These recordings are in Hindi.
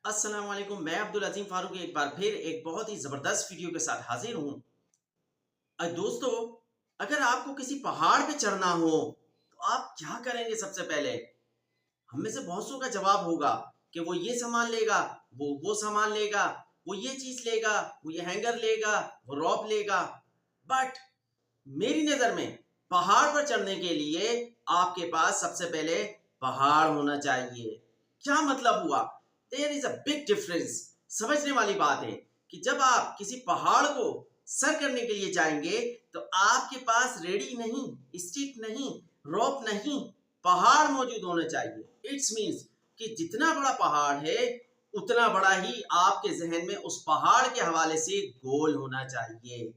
अस्सलाम वालेकुम। मैं अब्दुल अजीम फारूक एक बार फिर एक बहुत ही ज़बरदस्त वीडियो के साथ हाजिर हूँ। दोस्तों, अगर आपको किसी पहाड़ पे चढ़ना हो तो आप क्या करेंगे सबसे पहले? हम में से बहुत सौ का जवाब होगा कि वो ये सामान लेगा, वो सामान लेगा, वो ये चीज़ लेगा, वो ये हैंगर लेगा, वो रॉप लेगा। बट मेरी नज़र में पहाड़ पर चढ़ने के लिए आपके पास सबसे पहले पहाड़ होना चाहिए। क्या मतलब हुआ? There is a big difference. समझने वाली बात है कि जब आप किसी पहाड़ को सर करने के लिए जाएंगे तो आपके पास रेडी नहीं, स्टिक नहीं, रोप नहीं, पहाड़ मौजूद होना चाहिए। इट्स मीन्स कि जितना बड़ा पहाड़ है उतना बड़ा ही आपके जहन में उस पहाड़ के हवाले से गोल होना चाहिए।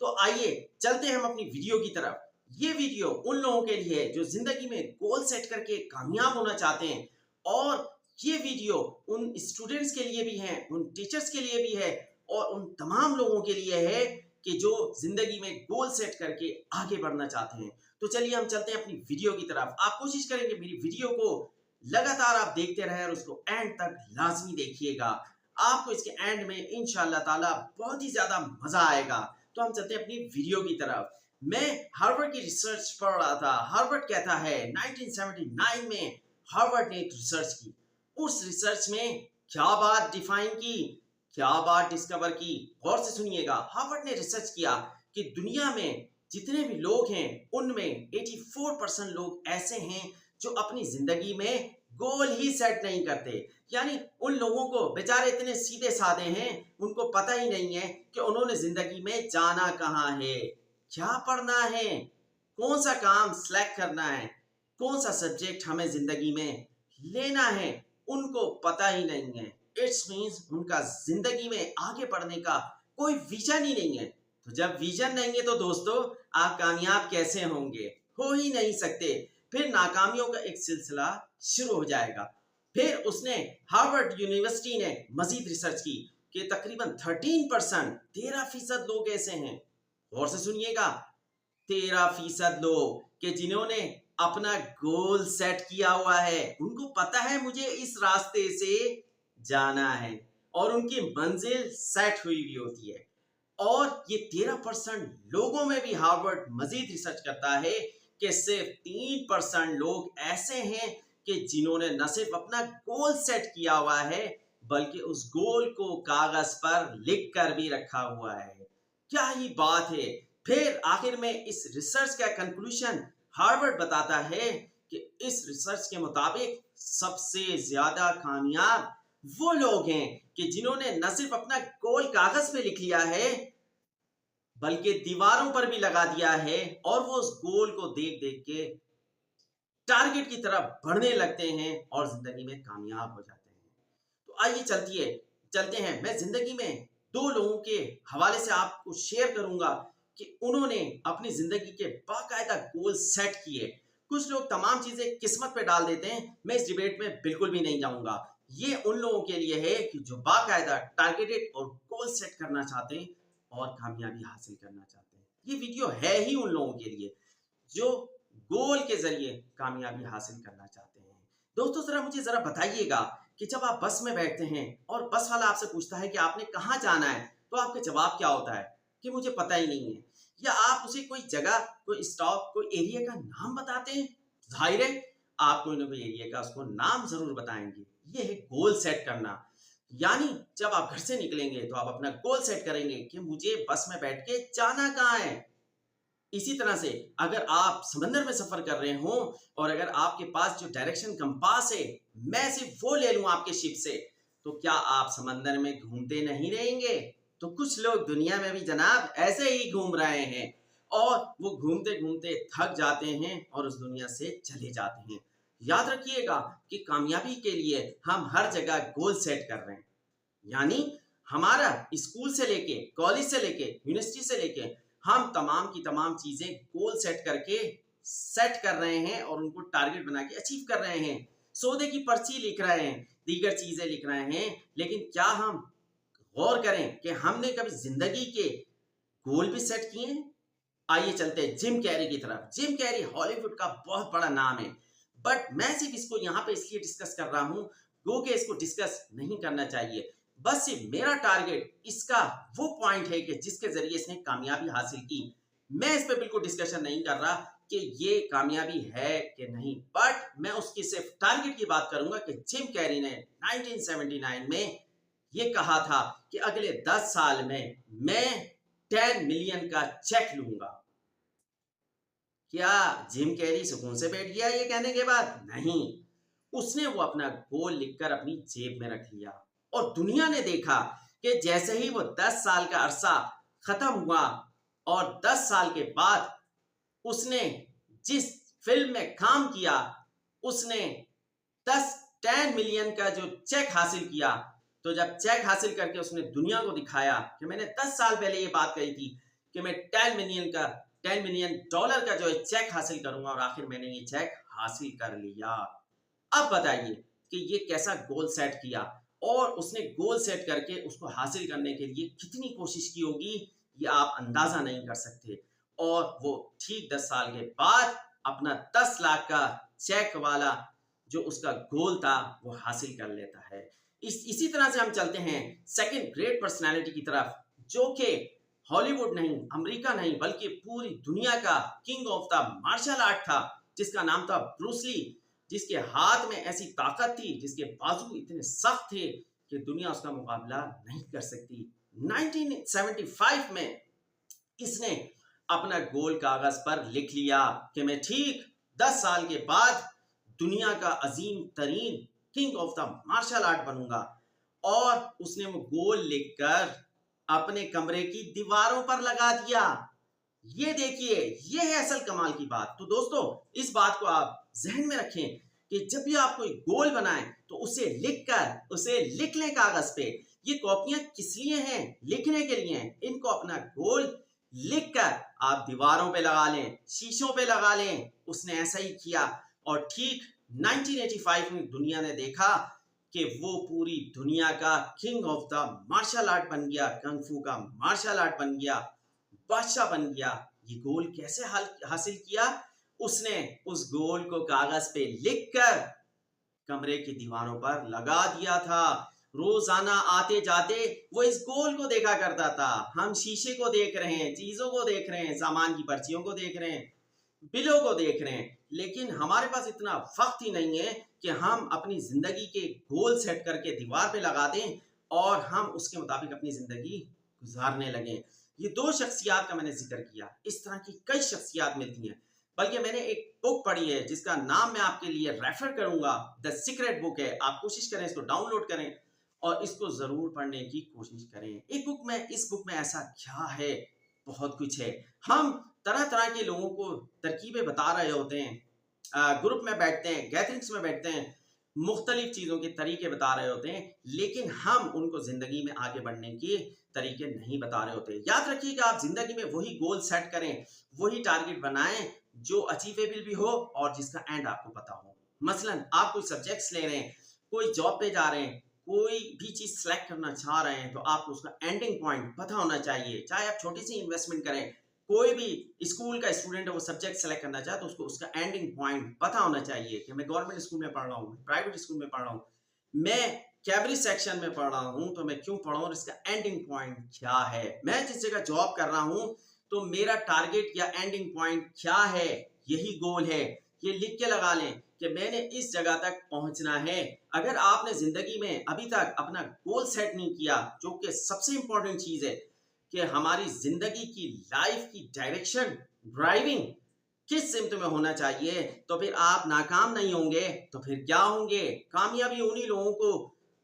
तो आइए चलते हैं हम अपनी वीडियो की तरफ। ये वीडियो उन लोगों के लिए है जो जिंदगी में गोल सेट करके कामयाब होना चाहते हैं, और ये वीडियो उन स्टूडेंट्स के लिए भी है, उन टीचर्स के लिए भी है, और उन तमाम लोगों के लिए है कि जो जिंदगी में गोल सेट करके आगे बढ़ना चाहते हैं। तो चलिए हम चलते हैं अपनी वीडियो की तरफ। आप कोशिश करेंगे मेरी वीडियो को लगातार आप देखते रहें और उसको एंड तक लाजमी देखिएगा। आपको इसके एंड में इंशाअल्लाह ताला बहुत ही ज्यादा मजा आएगा। तो हम चलते हैं अपनी वीडियो की तरफ। मैं हार्वर्ड की रिसर्च पढ़ रहा था। हार्वर्ड कहता है 1979 में हार्वर्ड ने एक रिसर्च की। उस रिसर्च में क्या बात डिफाइन की, क्या बात डिस्कवर की, गौर से सुनिएगा। हार्वर्ड ने रिसर्च किया कि दुनिया में जितने भी लोग हैं उनमें 84% लोग ऐसे हैं जो अपनी जिंदगी में गोल ही सेट नहीं करते। यानी उन लोगों को बेचारे इतने सीधे साधे हैं, उनको पता ही नहीं है कि उन्होंने जिंदगी में जाना कहाँ है, क्या पढ़ना है, कौन सा काम सिलेक्ट करना है, कौन सा सब्जेक्ट हमें जिंदगी में लेना है, उनको पता ही नहीं है। इट्स मीन्स उनका जिंदगी में आगे बढ़ने का कोई विजन ही नहीं है। तो जब विजन नहीं है तो दोस्तों आप कामयाब कैसे होंगे? हो ही नहीं सकते। फिर नाकामियों का एक सिलसिला शुरू हो जाएगा। फिर उसने हार्वर्ड यूनिवर्सिटी ने मजीद रिसर्च की कि तकरीबन 13% लोग ऐसे हैं, गौर से सुनिएगा, 13% लोग कि जिन्होंने अपना गोल सेट किया हुआ है। उनको पता है मुझे इस रास्ते से जाना है और उनकी मंजिल सेट हुई हुई होती है। और ये 13% लोगों में भी हार्वर्ड मजीद रिसर्च करता है कि सिर्फ 3% लोग ऐसे हैं कि जिन्होंने न सिर्फ अपना गोल सेट किया हुआ है बल्कि उस गोल को कागज पर लिख कर भी रखा हुआ है। क्या ही बात है। फिर आखिर में इस रिसर्च का कंक्लूजन हार्वर्ड बताता है कि इस रिसर्च के मुताबिक सबसे ज्यादा कामयाब वो लोग हैं कि जिन्होंने न सिर्फ अपना गोल कागज पे लिख लिया है बल्कि दीवारों पर भी लगा दिया है, और वो उस गोल को देख देख के टारगेट की तरफ बढ़ने लगते हैं और जिंदगी में कामयाब हो जाते हैं। तो आइए चलते हैं। मैं जिंदगी में दो लोगों के हवाले से आपको शेयर करूंगा कि उन्होंने अपनी जिंदगी के बाकायदा गोल सेट किए। कुछ लोग तमाम चीजें किस्मत पे डाल देते हैं, मैं इस डिबेट में बिल्कुल भी नहीं जाऊंगा। ये उन लोगों के लिए है कि जो बाकायदा टारगेटेड और गोल सेट करना चाहते हैं और कामयाबी हासिल करना चाहते हैं। ये वीडियो है ही उन लोगों के लिए जो गोल के जरिए कामयाबी हासिल करना चाहते हैं। दोस्तों जरा मुझे जरा बताइएगा कि जब आप बस में बैठते हैं और बस वाला आपसे पूछता है कि आपने कहाँ जाना है, तो आपके जवाब क्या होता है? कि मुझे पता ही नहीं है। या आप उसे कोई जगह, कोई स्टॉप, कोई एरिया का नाम बताते हैं? जाहिर है आप कोई ना कोई एरिया का उसको नाम जरूर बताएंगे। ये है गोल सेट करना। यानी जब आप घर से निकलेंगे तो आप अपना गोल सेट करेंगे कि मुझे बस में बैठ के जाना कहाँ है। इसी तरह से अगर आप समंदर में सफर कर रहे हो और अगर आपके पास जो डायरेक्शन कंपास है मैं सिर्फ वो ले लूं आपके शिप से, तो क्या आप समंदर में घूमते नहीं रहेंगे? तो कुछ लोग दुनिया में भी जनाब ऐसे ही घूम रहे हैं और वो घूमते घूमते थक जाते हैं और उस दुनिया से चले जाते हैं। याद रखिएगा कि कामयाबी के लिए हम हर जगह गोल सेट कर रहे हैं। यानी हमारा स्कूल से लेके, कॉलेज से लेके, यूनिवर्सिटी से लेके हम तमाम की तमाम चीजें गोल सेट करके सेट कर रहे हैं और उनको टारगेट बना के अचीव कर रहे हैं। सौदे की पर्ची लिख रहे हैं, दीगर चीजें लिख रहे हैं, लेकिन क्या हम गौर करें कि हमने कभी जिंदगी के गोल भी सेट किए हैं? आइए चलते हैं जिम कैरी की तरफ। जिम कैरी हॉलीवुड का बहुत बड़ा नाम है, बट मैं सिर्फ इसको यहाँ पे इसलिए डिस्कस कर रहा हूँ, गो के इसको डिस्कस नहीं करना चाहिए। बस सिर्फ मेरा टारगेट इसका वो पॉइंट है कि जिसके जरिए इसने कामयाबी हासिल की। मैं इस पे बिल्कुल डिस्कशन नहीं कर रहा कि ये कामयाबी है कि नहीं, बट मैं उसकी सिर्फ टारगेट की बात करूंगा कि जिम कैरी ने 1979 में ये कहा था कि अगले 10 साल में मैं 10 मिलियन का चेक लूंगा। क्या जिम कैरी सुकून से बैठ गया ये कहने के बाद? नहीं, उसने वो अपना गोल लिखकर अपनी जेब में रख लिया और दुनिया ने देखा कि जैसे ही वो 10 साल का अरसा खत्म हुआ और 10 साल के बाद उसने जिस फिल्म में काम किया, उसने 10 मिलियन का जो चेक हासिल किया, तो जब चेक हासिल करके उसने दुनिया को दिखाया कि मैंने 10 साल पहले ये बात कही थी कि मैं 10 मिलियन डॉलर का जो है चेक हासिल करूंगा, और आखिर मैंने ये चेक हासिल कर लिया। अब बताइए कि ये कैसा गोल सेट किया, और उसने गोल सेट करके उसको हासिल करने के लिए कितनी कोशिश की होगी ये आप अंदाजा नहीं कर सकते। और वो ठीक 10 साल के बाद अपना 10 लाख का चेक वाला जो उसका गोल था वो हासिल कर लेता है। इसी तरह से हम चलते हैं सेकंड ग्रेट पर्सनालिटी की तरफ, जो कि हॉलीवुड नहीं, अमेरिका नहीं, बल्कि पूरी दुनिया का king of the martial art था, जिसका नाम था ब्रूस ली, जिसके हाथ में ऐसी ताकत थी, जिसके बाजू इतने सख्त थे कि दुनिया उसका मुकाबला नहीं कर सकती। 1975 में इसने अपना गोल कागज पर लिख लिया कि मैं ठीक 10 साल के बाद दुनिया का अजीम तरीन king of the martial art बनूंगा। और उसने वो गोल लिखकर अपने कमरे की दीवारों पर लगा दिया। ये देखिए, ये है असल कमाल की बात। तो दोस्तों, इस बात को आप जहन में रखें कि जब भी आप कोई गोल बनाएं तो उसे लिख लें कागज पे। ये कॉपियां किस लिए हैं? लिखने के लिए हैं। इनको अपना गोल लिखकर आप दीवारों पे लगा लें, शीशों पे लगा लें। उसने ऐसा ही किया और ठीक 1985 में दुनिया ने देखा कि वो पूरी दुनिया का king of the martial art बन गया, कंग फू का मार्शल आर्ट बन गया, बादशाह बन गया। ये गोल कैसे हासिल किया? उसने उस गोल को कागज पे लिखकर कमरे की दीवारों पर लगा दिया था। रोजाना आते जाते वो इस गोल को देखा करता था। हम शीशे को देख रहे हैं, चीजों को देख रहे हैं, सामान की पर्चियों को देख रहे हैं, बिलों को देख रहे हैं, लेकिन हमारे पास इतना वक्त ही नहीं है कि हम अपनी जिंदगी के गोल सेट करके दीवार पे लगा दें और हम उसके मुताबिक अपनी जिंदगी गुजारने लगे। ये दो शख्सियात का मैंने जिक्र किया, इस तरह की कई शख्सियात मिलती हैं। बल्कि मैंने एक बुक पढ़ी है जिसका नाम मैं आपके लिए रेफर करूंगा, द सीक्रेट बुक है। आप कोशिश करें इसको डाउनलोड करें और इसको जरूर पढ़ने की कोशिश करें। इस बुक में ऐसा क्या है, बहुत कुछ है। हम तरह तरह के लोगों को तरकीबें बता रहे होते हैं, ग्रुप में बैठते हैं, गैदरिंग्स में बैठते हैं, मुख्तलिफ चीज़ों के तरीके बता रहे होते हैं, लेकिन हम उनको ज़िंदगी में आगे बढ़ने के तरीके नहीं बता रहे होते। याद रखिएगा, आप ज़िंदगी में वही गोल सेट करें, वही टारगेट बनाएं जो अचीवेबल भी हो और जिसका एंड आपको पता हो। मसलन आप कोई सब्जेक्ट्स ले रहे हैं, कोई जॉब पे जा रहे हैं, कोई भी चीज़ सेलेक्ट करना चाह रहे हैं, तो आपको उसका एंडिंग पॉइंट पता होना चाहिए। चाहे आप छोटी सी इन्वेस्टमेंट करें, कोई भी स्कूल का स्टूडेंट है वो सब्जेक्ट सेलेक्ट करना चाहे तो उसको उसका एंडिंग पॉइंट पता होना चाहिए कि मैं गवर्नमेंट स्कूल में पढ़ रहा हूँ, प्राइवेट स्कूल में पढ़ रहा हूँ, मैं कैवरी सेक्शन में पढ़ रहा हूँ, तो मैं क्यों पढ़ रहा हूँ और इसका एंडिंग पॉइंट क्या है। मैं जिस जगह जॉब कर रहा हूँ तो मेरा टारगेट या एंडिंग पॉइंट क्या है, यही गोल है। ये लिख के लगा लें कि मैंने इस जगह तक पहुंचना है। अगर आपने जिंदगी में अभी तक अपना गोल सेट नहीं किया, जो कि सबसे इंपॉर्टेंट चीज है कि हमारी जिंदगी की लाइफ की डायरेक्शन, ड्राइविंग किस सिमत में होना चाहिए, तो फिर आप नाकाम नहीं होंगे। तो फिर क्या होंगे? कामयाबी उन्हीं लोगों को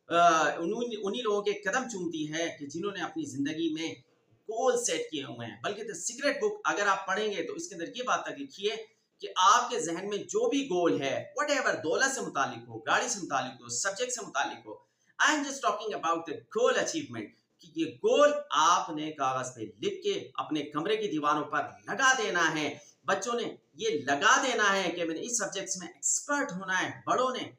उन्हीं लोगों के कदम चूमती है कि जिन्होंने अपनी जिंदगी में गोल सेट किए हुए हैं। बल्कि द सीक्रेट बुक अगर आप पढ़ेंगे तो इसके अंदर ये बात तक लिखी है कि आपके जहन में जो भी गोल है, व्हाटएवर, दौलत से मुतालिक हो, गाड़ी से मुतालिक हो, सब्जेक्ट से मुतालिक हो, I am just talking about the goal achievement, कि ये गोल आपने कागज पे लिख के अपने कमरे की दीवारों पर लगा देना है। बच्चों ने ये लगा देना है कि मैंने इस सब्जेक्ट्स में एक्सपर्ट होना है, बड़ों ने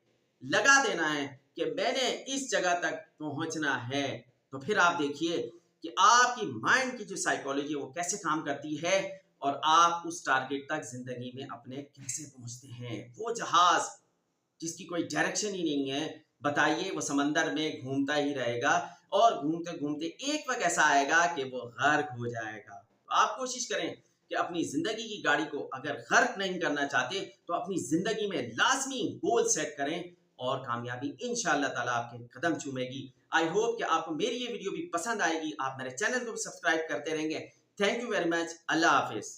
लगा देना है कि मैंने इस जगह तक पहुंचना है। तो फिर आप देखिए कि आपकी माइंड की जो साइकोलॉजी है वो कैसे काम करती है और आप उस टारगेट तक जिंदगी में अपने कैसे पहुंचते हैं। वो जहाज जिसकी कोई डायरेक्शन ही नहीं है, बताइए वो समंदर में घूमता ही रहेगा और घूमते घूमते एक वक्त ऐसा आएगा कि वो गर्क हो जाएगा। तो आप कोशिश करें कि अपनी जिंदगी की गाड़ी को अगर गर्क नहीं करना चाहते तो अपनी जिंदगी में लाजमी गोल सेट करें और कामयाबी इंशाअल्लाह ताला आपके कदम चूमेगी। आई होप कि आपको मेरी ये वीडियो भी पसंद आएगी। आप मेरे चैनल को भी सब्सक्राइब करते रहेंगे। Thank you very much. Allah Hafiz.